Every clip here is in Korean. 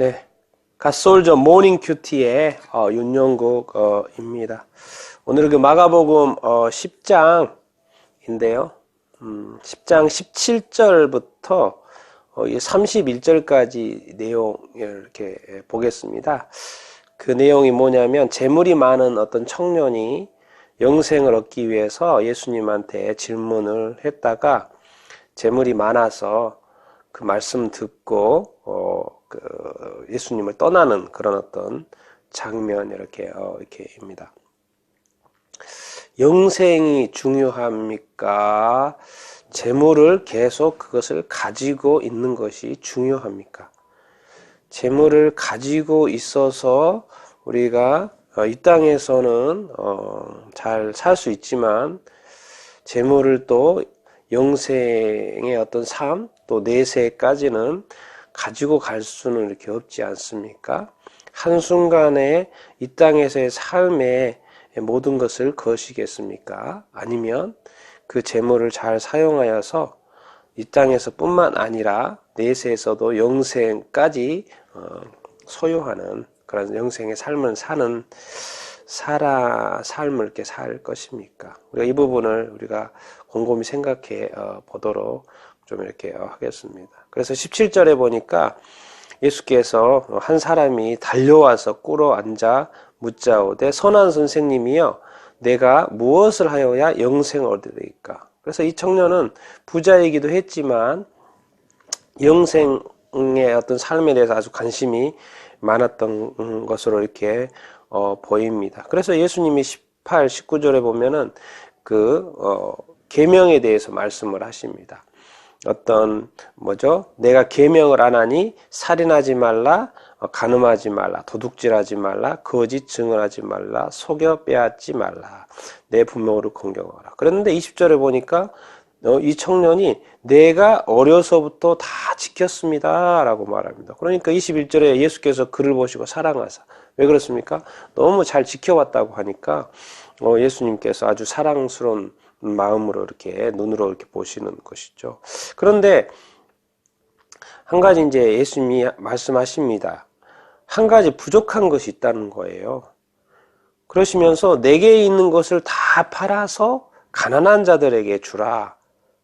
네, 갓솔저 모닝 큐티의 윤영국입니다. 오늘은 그 마가복음 10장인데요. 10장 17절부터 31절까지 내용을 이렇게 보겠습니다. 그 내용이 뭐냐면 재물이 많은 어떤 청년이 영생을 얻기 위해서 예수님한테 질문을 했다가 재물이 많아서 그 말씀 듣고 예수님을 떠나는 그런 어떤 장면 이렇게입니다. 영생이 중요합니까? 재물을 계속 그것을 가지고 있는 것이 중요합니까? 재물을 가지고 있어서 우리가 이 땅에서는 잘 살 수 있지만 재물을 또 영생의 어떤 삶, 또 내세까지는 가지고 갈 수는 이렇게 없지 않습니까? 한순간에 이 땅에서의 삶의 모든 것을 거시겠습니까? 아니면 그 재물을 잘 사용하여서 이 땅에서 뿐만 아니라 내세에서도 영생까지 소유하는 그런 영생의 삶을 사는 삶을 이렇게 살 것입니까? 우리가 이 부분을 우리가 곰곰이 생각해 보도록 좀 이렇게 하겠습니다. 그래서 17절에 보니까 예수께서 한 사람이 달려와서 꿇어 앉아 묻자오되 선한 선생님이여 내가 무엇을 하여야 영생을 얻으리까? 그래서 이 청년은 부자이기도 했지만 영생의 어떤 삶에 대해서 아주 관심이 많았던 것으로 이렇게 보입니다. 그래서 예수님이 18, 19절에 보면은 계명에 대해서 말씀을 하십니다. 내가 계명을 안 하니 살인하지 말라, 간음하지 말라, 도둑질하지 말라, 거짓 증언하지 말라, 속여 빼앗지 말라, 내 부모를 공경하라. 그런데 20절에 보니까 이 청년이 내가 어려서부터 다 지켰습니다 라고 말합니다. 그러니까 21절에 예수께서 그를 보시고 사랑하사. 왜 그렇습니까? 너무 잘 지켜왔다고 하니까 예수님께서 아주 사랑스러운 마음으로 눈으로 이렇게 보시는 것이죠. 그런데 한 가지 이제 예수님이 말씀하십니다. 한 가지 부족한 것이 있다는 거예요. 그러시면서 내게 있는 것을 다 팔아서 가난한 자들에게 주라.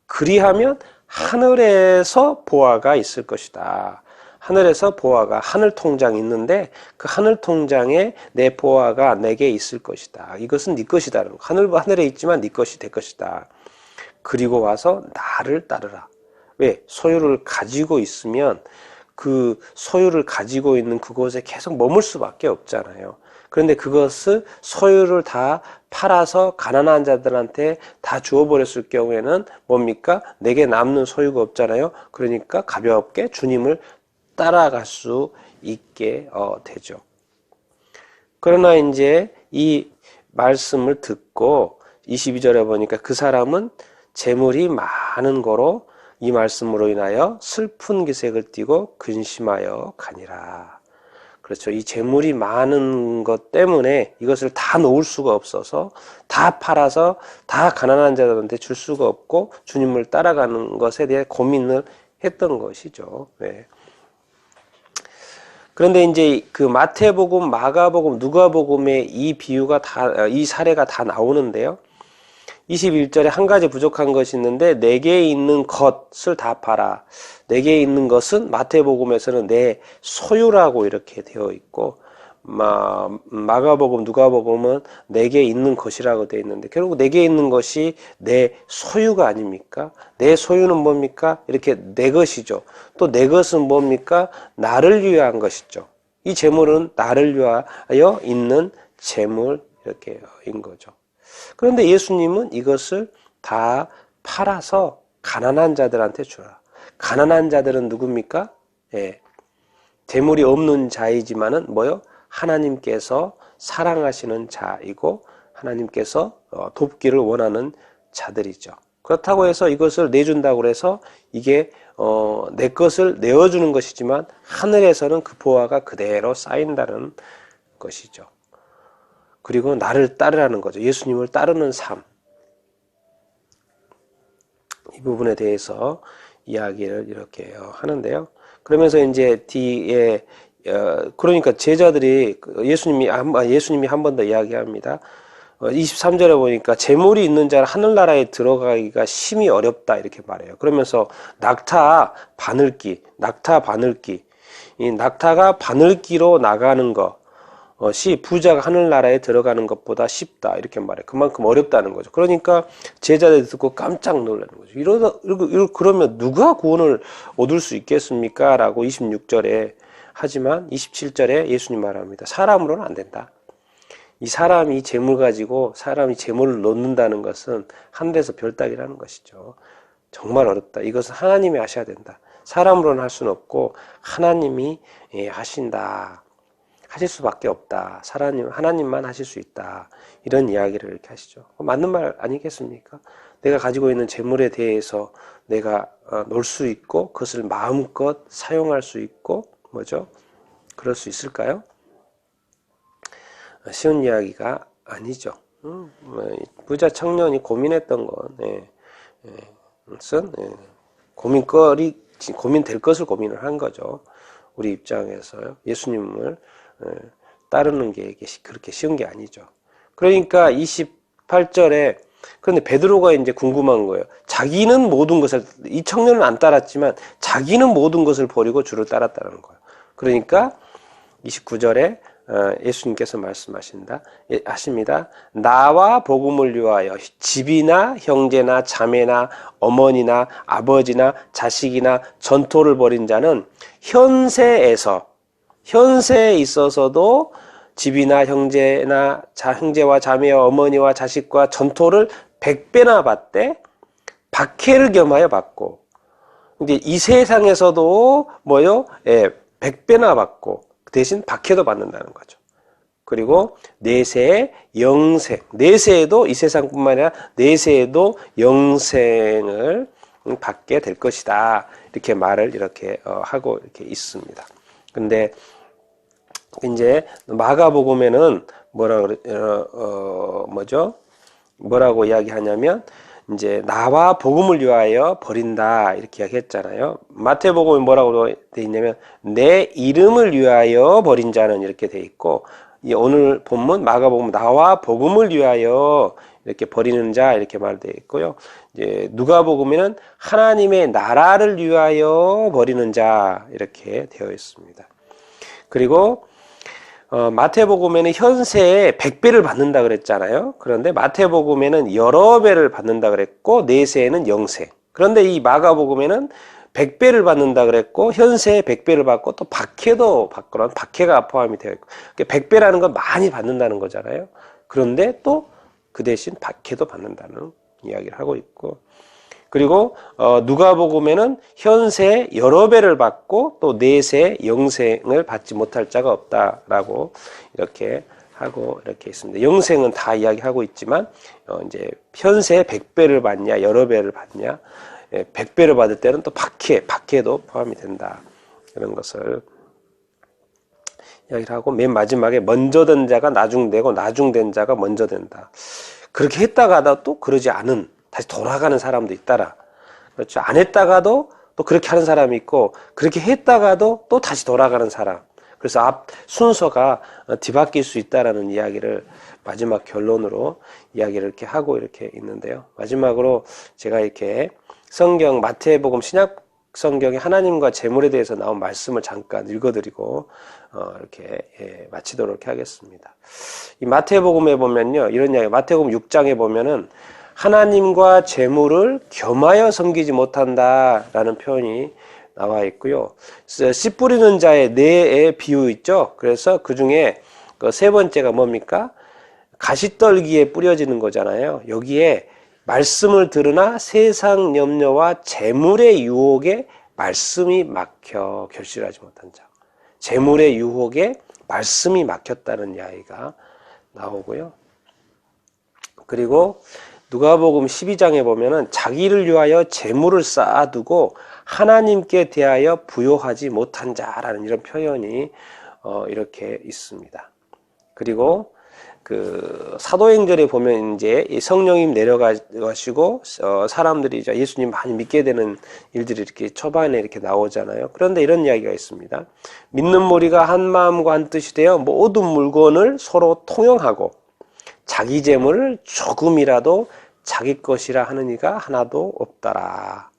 그리하면 하늘에서 보화가 있을 것이다. 하늘에서 보화가 하늘 통장이 있는데 그 하늘 통장에 내 보화가 내게 있을 것이다. 이것은 네 것이다. 하늘에 있지만 네 것이 될 것이다. 그리고 와서 나를 따르라. 왜? 소유를 가지고 있으면 그 소유를 가지고 있는 그곳에 계속 머물 수밖에 없잖아요. 그런데 그것을 소유를 다 팔아서 가난한 자들한테 다 주어버렸을 경우에는 뭡니까? 내게 남는 소유가 없잖아요. 그러니까 가볍게 주님을 따라갈 수 있게 되죠. 그러나 이제 이 말씀을 듣고 22절에 보니까 그 사람은 재물이 많은 거로 이 말씀으로 인하여 슬픈 기색을 띠고 근심하여 가니라. 그렇죠. 이 재물이 많은 것 때문에 이것을 다 놓을 수가 없어서 다 팔아서 다 가난한 자들한테 줄 수가 없고 주님을 따라가는 것에 대해 고민을 했던 것이죠. 네. 그런데 이제 그 마태복음, 마가복음, 누가복음의 이 사례가 다 나오는데요. 21절에 한 가지 부족한 것이 있는데 내게 있는 것을 다 팔아. 내게 있는 것은 마태복음에서는 내 소유라고 이렇게 되어 있고 마가복음, 누가복음은 내게 있는 것이라고 되어 있는데 결국 내게 있는 것이 내 소유가 아닙니까? 내 소유는 뭡니까? 이렇게 내 것이죠. 또 내 것은 뭡니까? 나를 위한 것이죠. 이 재물은 나를 위하여 있는 재물 이렇게인 거죠. 그런데 예수님은 이것을 다 팔아서 가난한 자들한테 주라. 가난한 자들은 누굽니까? 예. 재물이 없는 자이지만은 하나님께서 사랑하시는 자이고 하나님께서 돕기를 원하는 자들이죠. 그렇다고 해서 이것을 내준다고 해서 이게 내 것을 내어주는 것이지만 하늘에서는 그 보화가 그대로 쌓인다는 것이죠. 그리고 나를 따르라는 거죠. 예수님을 따르는 삶. 이 부분에 대해서 이야기를 이렇게 하는데요. 그러면서 이제 뒤에 그러니까 제자들이 예수님이 한 번 더 이야기합니다. 23절에 보니까 재물이 있는 자는 하늘나라에 들어가기가 심히 어렵다 이렇게 말해요. 그러면서 낙타 바늘기 이 낙타가 바늘기로 나가는 것이 부자가 하늘나라에 들어가는 것보다 쉽다 이렇게 말해요. 그만큼 어렵다는 거죠. 그러니까 제자들이 듣고 깜짝 놀라는 거죠. 그러면 누가 구원을 얻을 수 있겠습니까? 라고 26절에 하지만 27절에 예수님 말합니다. 사람으로는 안 된다. 이 사람이 재물 가지고 사람이 재물을 놓는다는 것은 하늘에서 별따기라는 것이죠. 정말 어렵다. 이것은 하나님이 하셔야 된다. 사람으로는 할 수는 없고 하나님이 하신다. 하실 수밖에 없다. 하나님만 하실 수 있다. 이런 이야기를 이렇게 하시죠. 맞는 말 아니겠습니까? 내가 가지고 있는 재물에 대해서 내가 놀 수 있고 그것을 마음껏 사용할 수 있고 뭐죠? 그럴 수 있을까요? 쉬운 이야기가 아니죠. 부자 청년이 고민했던 것은 고민될 것을 고민을 한 거죠. 우리 입장에서요. 예수님을 따르는 게 그렇게 쉬운 게 아니죠. 그러니까 28절에 그런데 베드로가 이제 궁금한 거예요. 자기는 모든 것을 이 청년은 안 따랐지만 자기는 모든 것을 버리고 주를 따랐다는 거예요. 그러니까 29절에 예수님께서 말씀하십니다. 나와 복음을 위하여 집이나 형제나 자매나 어머니나 아버지나 자식이나 전토를 벌인 자는 현세에 있어서도 집이나 형제와 자매와 어머니와 자식과 전토를 100배나 받되 박해를 겸하여 받고, 근데 이 세상에서도 100배나 받고 대신 박해도 받는다는 거죠. 그리고 내세의 영생, 내세에도 이 세상뿐만 아니라 내세에도 영생을 받게 될 것이다. 이렇게 말을 이렇게 하고 이렇게 있습니다. 근데 이제 마가복음에는 뭐라고 이야기하냐면 이제 나와 복음을 위하여 버린다 이렇게 이야기했잖아요. 마태복음에 뭐라고 돼 있냐면 내 이름을 위하여 버린 자는 이렇게 돼 있고, 이 오늘 본문 마가복음 나와 복음을 위하여 이렇게 버리는 자 이렇게 말되어 있고요. 이제 누가복음에는 하나님의 나라를 위하여 버리는 자 이렇게 되어 있습니다. 그리고 마태복음에는 현세에 100배를 받는다 그랬잖아요. 그런데 마태복음에는 여러 배를 받는다 그랬고 내세에는 영생. 그런데 이 마가복음에는 100배를 받는다 그랬고 현세에 100배를 받고 또 박해도 받거나 박해가 포함이 되어 있고, 100배라는 건 많이 받는다는 거잖아요. 그런데 또 그 대신 박해도 받는다는 이야기를 하고 있고, 그리고 누가복음에는 현세에 여러 배를 받고 또 내세에 영생을 받지 못할 자가 없다라고 이렇게 하고 이렇게 있습니다. 영생은 다 이야기하고 있지만 이제 현세에 100배를 받냐 여러 배를 받냐, 100배를 받을 때는 또 박해도 포함이 된다. 이런 것을 이야기를 하고, 맨 마지막에 먼저 된 자가 나중되고 나중된 자가 먼저 된다. 그렇게 했다가도 또 그러지 않은, 다시 돌아가는 사람도 있더라. 그렇죠. 안 했다가도 또 그렇게 하는 사람이 있고, 그렇게 했다가도 또 다시 돌아가는 사람. 그래서 앞 순서가 뒤바뀔 수 있다라는 이야기를 마지막 결론으로 이야기를 이렇게 하고 이렇게 있는데요. 마지막으로 제가 이렇게 성경 마태복음 신약 성경에 하나님과 재물에 대해서 나온 말씀을 잠깐 읽어드리고 이렇게 마치도록 이렇게 하겠습니다. 이 마태복음에 보면요, 이런 이야기, 마태복음 6장에 보면은 하나님과 재물을 겸하여 섬기지 못한다라는 표현이 나와 있고요. 씨 뿌리는 자의 뇌의 비유 있죠. 그래서 그 중에 세 번째가 뭡니까? 가시떨기에 뿌려지는 거잖아요. 여기에 말씀을 들으나 세상 염려와 재물의 유혹에 말씀이 막혀 결실하지 못한 자. 재물의 유혹에 말씀이 막혔다는 이야기가 나오고요. 그리고 누가복음 12장에 보면은 자기를 위하여 재물을 쌓아두고 하나님께 대하여 부요하지 못한 자라는 이런 표현이 이렇게 있습니다. 그리고 사도행전에 보면 이제 이 성령님 내려가시고 사람들이 이제 예수님 많이 믿게 되는 일들이 이렇게 초반에 이렇게 나오잖아요. 그런데 이런 이야기가 있습니다. 믿는 무리가 한 마음과 한 뜻이 되어 모든 물건을 서로 통용하고 자기 재물을 조금이라도 자기 것이라 하는 이가 하나도 없더라.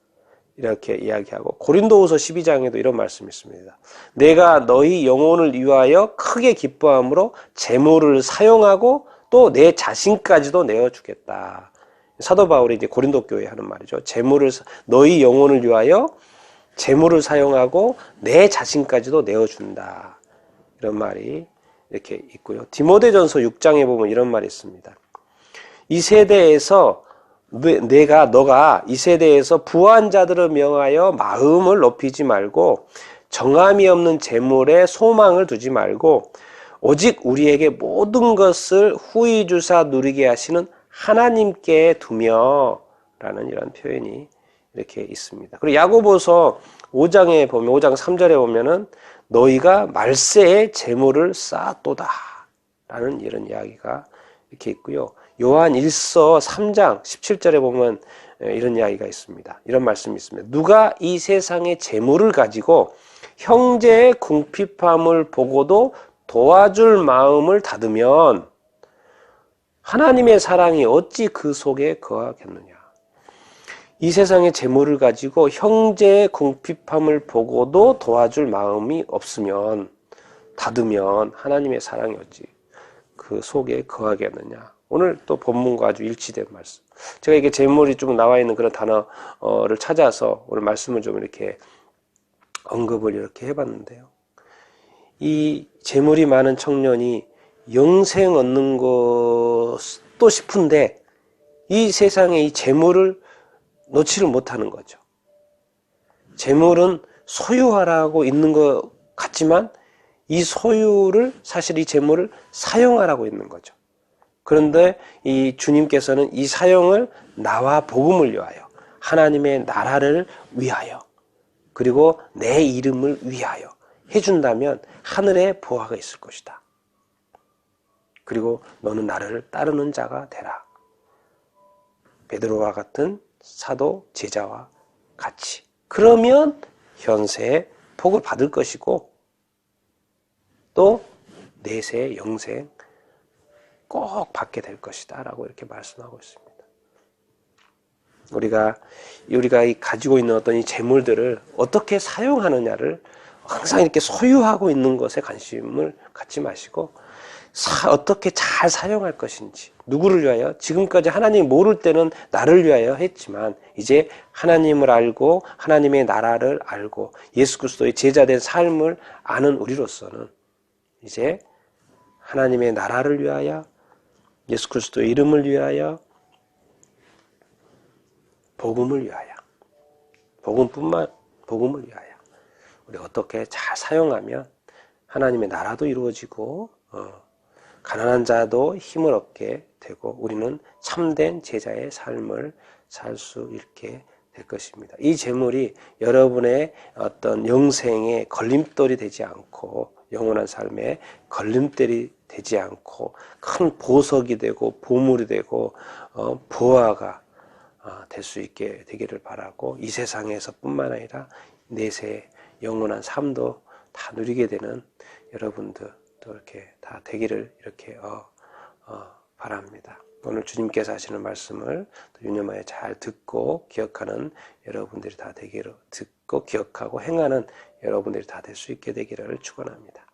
이렇게 이야기하고 고린도후서 12장에도 이런 말씀이 있습니다. 내가 너희 영혼을 위하여 크게 기뻐함으로 재물을 사용하고 또 내 자신까지도 내어주겠다. 사도 바울이 이제 고린도 교회에 하는 말이죠. 너희 영혼을 위하여 재물을 사용하고 내 자신까지도 내어준다. 이런 말이 이렇게 있고요. 디모데전서 6장에 보면 이런 말이 있습니다. 이 세대에서 너가 이 세대에서 부한 자들을 명하여 마음을 높이지 말고 정함이 없는 재물에 소망을 두지 말고 오직 우리에게 모든 것을 후히 주사 누리게 하시는 하나님께 두며 라는 이런 표현이 이렇게 있습니다. 그리고 야고보서 5장에 보면 5장 3절에 보면은 너희가 말세에 재물을 쌓았도다 라는 이런 이야기가 이렇게 있고요. 요한 1서 3장 17절에 보면 이런 이야기가 있습니다. 이런 말씀이 있습니다. 누가 이 세상의 재물을 가지고 형제의 궁핍함을 보고도 도와줄 마음을 닫으면 하나님의 사랑이 어찌 그 속에 거하겠느냐. 이 세상의 재물을 가지고 형제의 궁핍함을 보고도 도와줄 마음이 없으면 닫으면 하나님의 사랑이 어찌 그 속에 거하겠느냐. 오늘 또 본문과 아주 일치된 말씀. 제가 이게 재물이 좀 나와 있는 그런 단어를 찾아서 오늘 말씀을 좀 이렇게 언급을 이렇게 해봤는데요. 이 재물이 많은 청년이 영생 얻는 것도 싶은데 이 세상에 이 재물을 놓지를 못하는 거죠. 재물은 소유하라고 있는 것 같지만 이 소유를 사실 이 재물을 사용하라고 있는 거죠. 그런데 이 주님께서는 이 사용을 나와 복음을 위하여 하나님의 나라를 위하여 그리고 내 이름을 위하여 해준다면 하늘에 보화가 있을 것이다. 그리고 너는 나를 따르는 자가 되라. 베드로와 같은 사도 제자와 같이. 그러면 현세에 복을 받을 것이고 또 내세의 영생 꼭 받게 될 것이다 라고 이렇게 말씀하고 있습니다. 우리가 가지고 있는 어떤 이 재물들을 어떻게 사용하느냐를 항상 이렇게 소유하고 있는 것에 관심을 갖지 마시고 어떻게 잘 사용할 것인지 누구를 위하여 지금까지 하나님 모를 때는 나를 위하여 했지만 이제 하나님을 알고 하나님의 나라를 알고 예수 그리스도의 제자된 삶을 아는 우리로서는 이제 하나님의 나라를 위하여 예수 그리스도의 이름을 위하여 복음을 위하여 복음을 위하여 우리 어떻게 잘 사용하면 하나님의 나라도 이루어지고 가난한 자도 힘을 얻게 되고 우리는 참된 제자의 삶을 살 수 있게 될 것입니다. 이 재물이 여러분의 어떤 영생의 걸림돌이 되지 않고 영원한 삶에 걸림돌이 되지 않고 큰 보석이 되고 보물이 되고 보화가 될 수 있게 되기를 바라고 이 세상에서 뿐만 아니라 내세 영원한 삶도 다 누리게 되는 여러분들 또 이렇게 다 되기를 이렇게 바랍니다. 오늘 주님께서 하시는 말씀을 유념하여 잘 듣고 기억하는 여러분들이 다 되기를 듣고 기억하고 행하는 여러분들이 다 될 수 있게 되기를 축원합니다.